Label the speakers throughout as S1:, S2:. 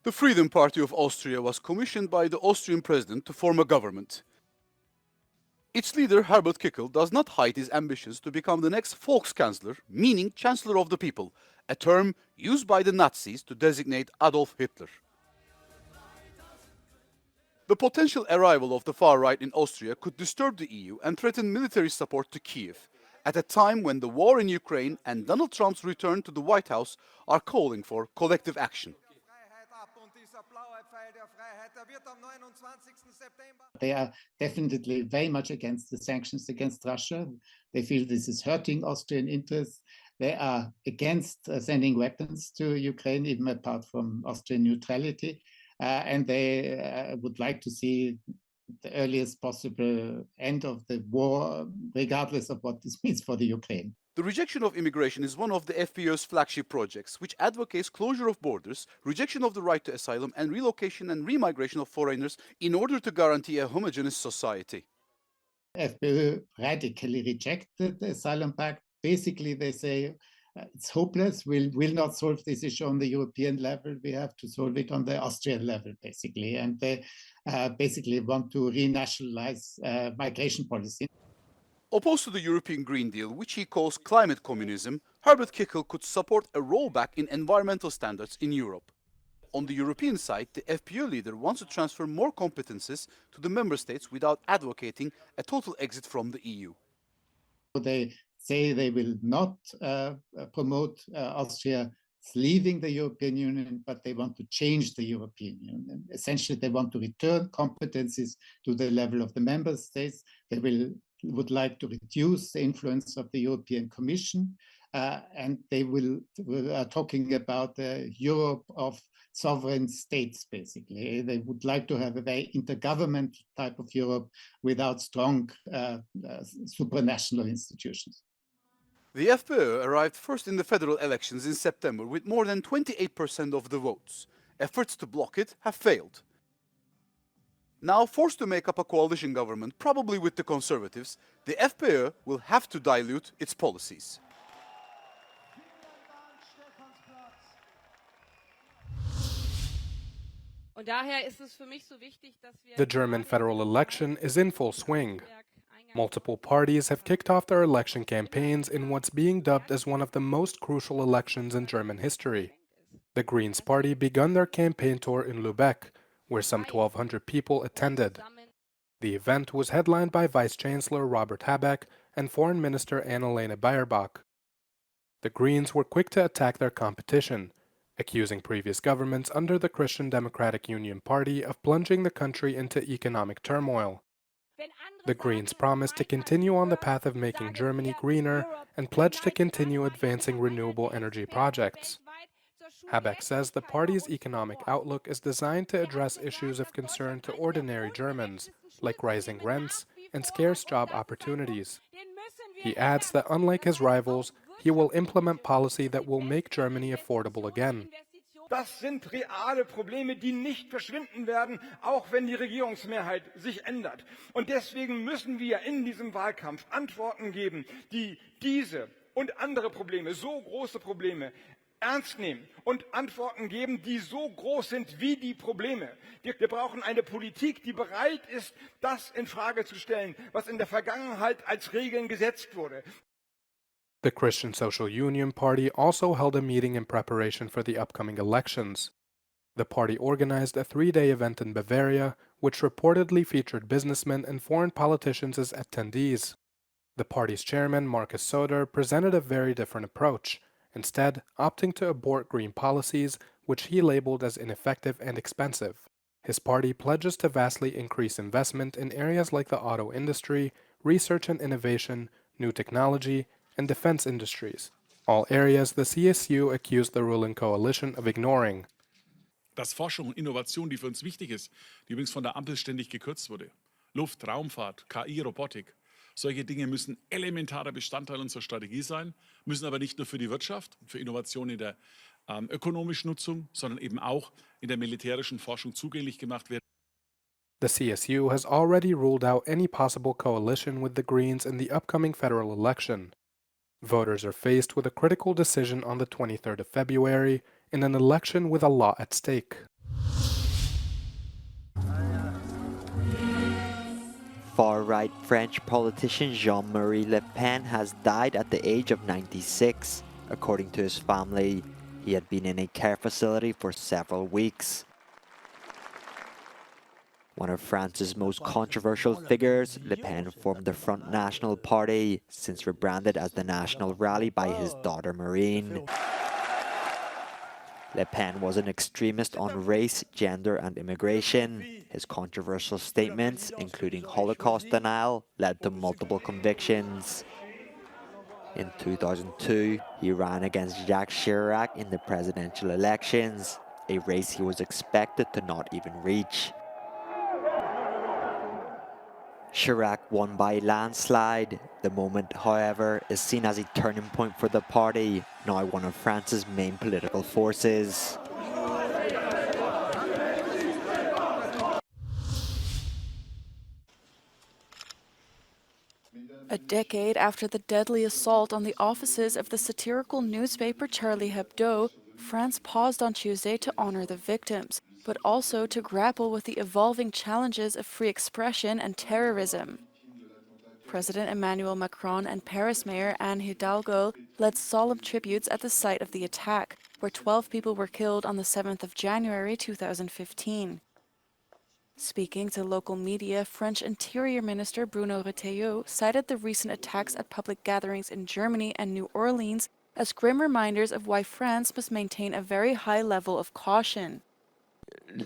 S1: The Freedom Party of Austria was commissioned by the Austrian president to form a government. Its leader, Herbert Kickl, does not hide his ambitions to become the next Volkskanzler, meaning Chancellor of the People, a term used by the Nazis to designate Adolf Hitler. The potential arrival of the far right in Austria could disturb the EU and threaten military support to Kiev, at a time when the war in Ukraine and Donald Trump's return to the White House are calling for collective action.
S2: They are definitely very much against the sanctions against Russia. They feel this is hurting Austrian interests. They are against sending weapons to Ukraine, even apart from Austrian neutrality. And they would like to see the earliest possible end of the war, regardless of what this means for the Ukraine.
S1: The rejection of immigration is one of the FPÖ's flagship projects, which advocates closure of borders, rejection of the right to asylum, and relocation and remigration of foreigners in order to guarantee a homogeneous society.
S2: FPÖ radically rejected the asylum pact. Basically, they say it's hopeless. We'll not solve this issue on the European level. We have to solve it on the Austrian level, basically. And they basically want to renationalize migration policy.
S1: Opposed to the European Green Deal, which he calls climate communism, Herbert Kickl could support a rollback in environmental standards in Europe. On the European side, the FPÖ leader wants to transfer more competences to the member states without advocating a total exit from the EU.
S2: They say they will not promote Austria leaving the European Union, but they want to change the European Union. Essentially, they want to return competencies to the level of the member states. They would like to reduce the influence of the European Commission, and they are talking about the Europe of sovereign states, basically. They would like to have a very intergovernmental type of Europe without strong supranational institutions.
S1: The FPÖ arrived first in the federal elections in September with more than 28% of the votes. Efforts to block it have failed. Now forced to make up a coalition government, probably with the Conservatives, the FPÖ will have to dilute its policies.
S3: The German federal election is in full swing. Multiple parties have kicked off their election campaigns in what's being dubbed as one of the most crucial elections in German history. The Greens Party begun their campaign tour in Lübeck, where some 1,200 people attended. The event was headlined by Vice Chancellor Robert Habeck and Foreign Minister Annalena Baerbock. The Greens were quick to attack their competition, accusing previous governments under the Christian Democratic Union Party of plunging the country into economic turmoil. The Greens promised to continue on the path of making Germany greener and pledged to continue advancing renewable energy projects. Habeck says the party's economic outlook is designed to address issues of concern to ordinary Germans, like rising rents and scarce job opportunities. He adds that unlike his rivals, he will implement policy that will make Germany affordable again.
S4: Das sind reale Probleme, die nicht verschwinden werden, auch wenn die Regierungsmehrheit sich ändert. Und deswegen müssen wir in diesem Wahlkampf Antworten geben, die diese und andere Probleme, so große Probleme, ernst nehmen und Antworten geben, die so groß sind wie die Probleme. Wir brauchen eine Politik, die bereit ist, das in Frage zu stellen, was in der Vergangenheit als Regeln gesetzt wurde.
S3: The Christian Social Union Party also held a meeting in preparation for the upcoming elections. The party organized a 3-day event in Bavaria, which reportedly featured businessmen and foreign politicians as attendees. The party's chairman, Markus Söder, presented a very different approach, instead opting to abort green policies, which he labeled as ineffective and expensive. His party pledges to vastly increase investment in areas like the auto industry, research and innovation, new technology, and defense industries, all areas the CSU accused the ruling coalition of ignoring.
S5: Dass Forschung und Innovation, die für uns wichtig ist, die übrigens von der Ampel ständig gekürzt wurde, Luft, Raumfahrt, KI, Robotik, solche Dinge müssen elementarer Bestandteil unserer Strategie sein, müssen aber nicht nur für die Wirtschaft, für Innovation in der ökonomischen Nutzung, sondern eben auch in der militärischen Forschung zugänglich gemacht werden.
S3: The CSU has already ruled out any possible coalition with the Greens in the upcoming federal election. Voters are faced with a critical decision on the 23rd of February in an election with a lot at stake.
S6: Far-right French politician Jean-Marie Le Pen has died at the age of 96. According to his family, he had been in a care facility for several weeks. One of France's most controversial figures, Le Pen formed the Front National Party, since rebranded as the National Rally by his daughter Marine. Le Pen was an extremist on race, gender and immigration. His controversial statements, including Holocaust denial, led to multiple convictions. In 2002, he ran against Jacques Chirac in the presidential elections, a race he was expected to not even reach. Chirac won by landslide. The moment, however, is seen as a turning point for the party, now one of France's main political forces.
S7: A decade after the deadly assault on the offices of the satirical newspaper Charlie Hebdo, France paused on Tuesday to honor the victims, but also to grapple with the evolving challenges of free expression and terrorism. President Emmanuel Macron and Paris Mayor Anne Hidalgo led solemn tributes at the site of the attack, where 12 people were killed on the 7th of January 2015. Speaking to local media, French Interior Minister Bruno Retailleau cited the recent attacks at public gatherings in Germany and New Orleans as grim reminders of why France must maintain a very high level of caution.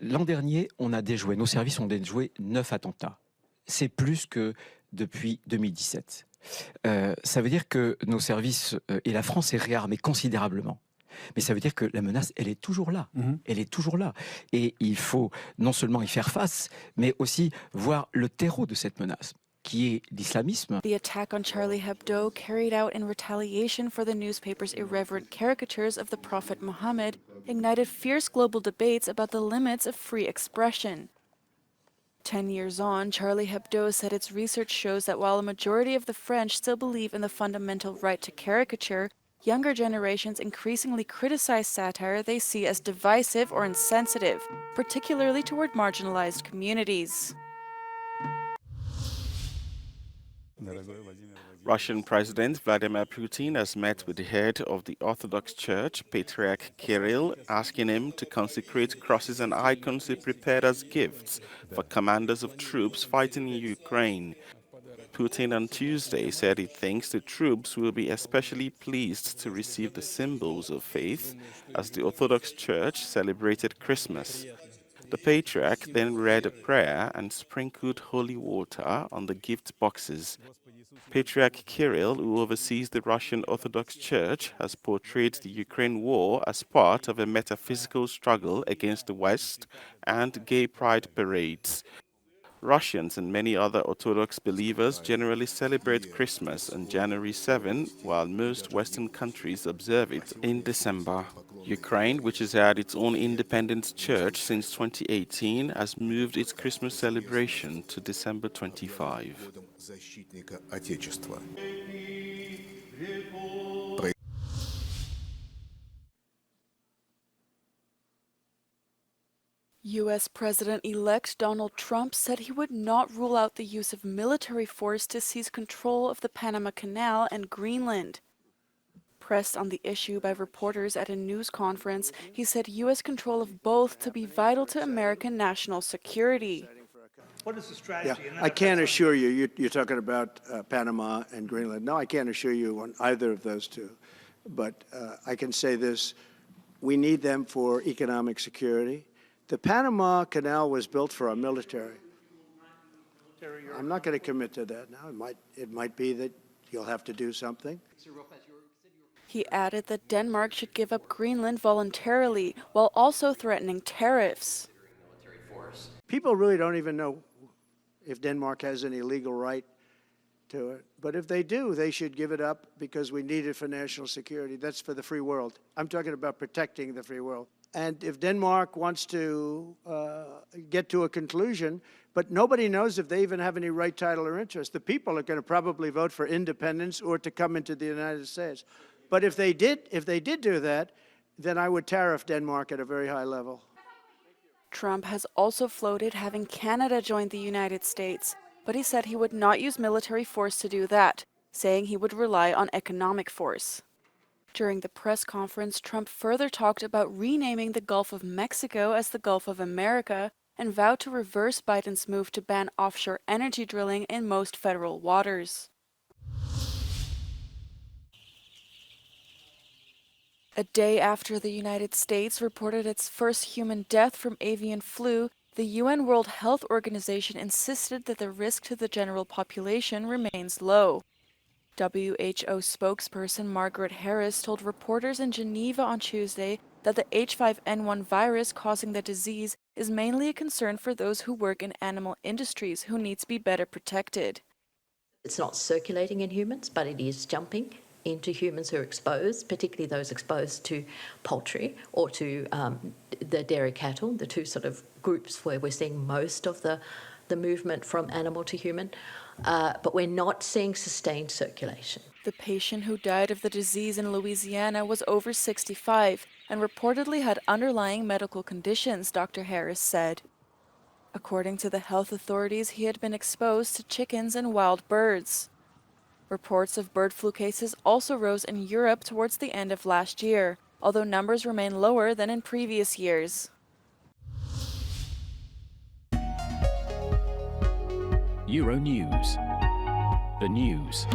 S8: L'an dernier, nos services ont déjoué 9 attentats. C'est plus que depuis 2017. Ça veut dire que nos services et la France est réarmée considérablement. Mais ça veut dire que la menace, elle est toujours là. Elle est toujours là. Et il faut non seulement y faire face, mais aussi voir le terreau de cette menace, qui est l'islamisme.
S7: The attack on Charlie Hebdo, carried out in retaliation for the newspaper's irreverent caricatures of the Prophet Muhammad, ignited fierce global debates about the limits of free expression. 10 years on, Charlie Hebdo said its research shows that while a majority of the French still believe in the fundamental right to caricature, younger generations increasingly criticize satire they see as divisive or insensitive, particularly toward marginalized communities.
S9: Russian President Vladimir Putin has met with the head of the Orthodox Church, Patriarch Kirill, asking him to consecrate crosses and icons he prepared as gifts for commanders of troops fighting in Ukraine. Putin on Tuesday said he thinks the troops will be especially pleased to receive the symbols of faith as the Orthodox Church celebrated Christmas. The Patriarch then read a prayer and sprinkled holy water on the gift boxes. Patriarch Kirill, who oversees the Russian Orthodox Church, has portrayed the Ukraine war as part of a metaphysical struggle against the West and gay pride parades. Russians and many other Orthodox believers generally celebrate Christmas on January 7, while most Western countries observe it in December. Ukraine, which has had its own independent church since 2018, has moved its Christmas celebration to December 25.
S7: U.S. President-elect Donald Trump said he would not rule out the use of military force to seize control of the Panama Canal and Greenland. Pressed on the issue by reporters at a news conference, he said U.S. control of both to be vital to American national security.
S10: What is the strategy? Yeah, I can't assure you, you're talking about Panama and Greenland. No, I can't assure you on either of those two. But I can say this, we need them for economic security. The Panama Canal was built for our military. I'm not going to commit to that now. It might be that you'll have to do something.
S7: He added that Denmark should give up Greenland voluntarily, while also threatening tariffs.
S10: People really don't even know if Denmark has any legal right to it. But if they do, they should give it up because we need it for national security. That's for the free world. I'm talking about protecting the free world. And if Denmark wants to get to a conclusion, but nobody knows if they even have any right, title, or interest. The people are going to probably vote for independence or to come into the United States. But if they did do that, then I would tariff Denmark at a very high level.
S7: Trump has also floated having Canada join the United States. but he said he would not use military force to do that, saying he would rely on economic force. During the press conference, Trump further talked about renaming the Gulf of Mexico as the Gulf of America and vowed to reverse Biden's move to ban offshore energy drilling in most federal waters. A day after the United States reported its first human death from avian flu, the UN World Health Organization insisted that the risk to the general population remains low. WHO spokesperson Margaret Harris told reporters in Geneva on Tuesday that the H5N1 virus causing the disease is mainly a concern for those who work in animal industries who need to be better protected.
S11: It's not circulating in humans, but it is jumping into humans who are exposed, particularly those exposed to poultry or to the dairy cattle, the two sort of groups where we're seeing most of the movement from animal to human. But we're not seeing sustained circulation.
S7: The patient who died of the disease in Louisiana was over 65 and reportedly had underlying medical conditions, Dr. Harris said. According to the health authorities, he had been exposed to chickens and wild birds. Reports of bird flu cases also rose in Europe towards the end of last year, although numbers remain lower than in previous years.
S12: Euronews. The news